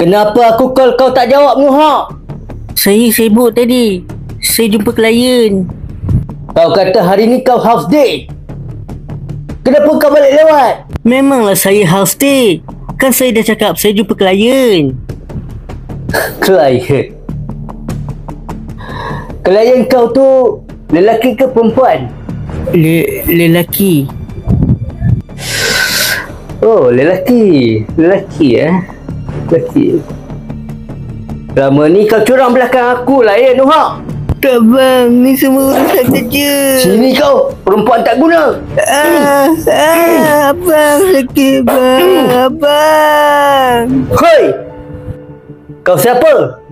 Kenapa aku call kau tak jawab, Nuha? Saya sibuk tadi. Saya jumpa klien. Kau kata hari ni kau half day. Kenapa kau balik lewat? Memanglah saya half day. Kan saya dah cakap saya jumpa klien. Klien? Klien kau tu lelaki ke perempuan? Lelaki. Oh, lelaki. Lelaki. Lama ni kau curang belakang aku lah ya, Nuha. Tak bang, ni semua urusan kerja. Sini kau, perempuan tak guna. Abang sakit bang, abang. Hoi! Kau siapa?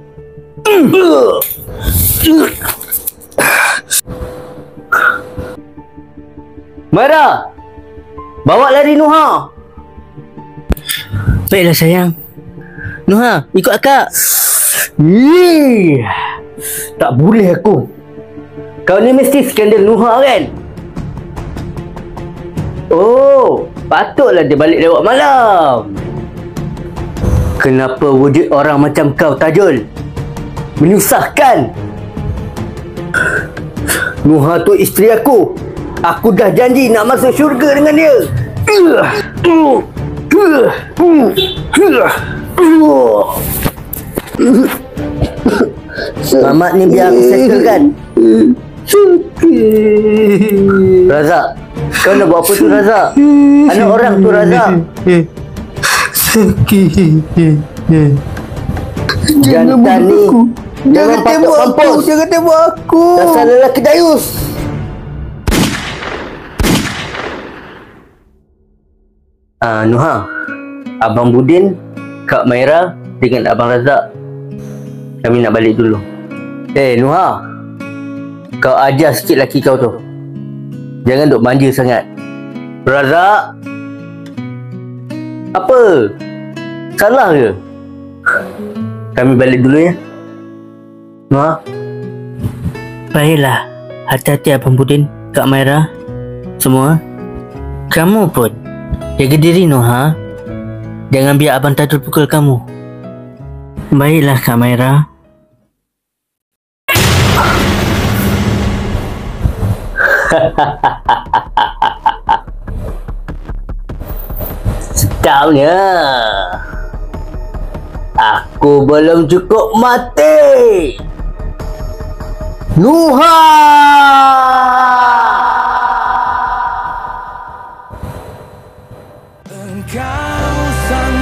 Mara! Bawa lari Nuha. Baiklah sayang. Nuha, ikut akak. Tak boleh aku. Kau ni mesti skandal Nuha kan? Oh, patutlah dia balik lewat malam. Kenapa wujud orang macam kau, Tajul? Menyusahkan. Nuha tu isteri aku. Aku dah janji nak masuk syurga dengan dia. Mamat ni biar aku settlekan. Razak, kau nak buat apa tu Razak? Anak orang tu Razak. Jantan ni jangan tembak aku. Jangan tembak aku. Dasar lelaki dayus. Nuha, Abang Budin, Kak Maira dengan Abang Razak, kami nak balik dulu. Nuha, kau ajar sikit laki kau tu. Jangan duk manja sangat. Razak, apa? Salah ke? Kami balik dulu ya. Nuha. Baiklah. Hati-hati Abang Budin, Kak Maira, semua. Kamu pun jaga diri Nuha. Jangan biar Abang Tajul pukul kamu. Baiklah Kak Maira. Sedapnya. Aku belum cukup mati. Nuha! Engkau sang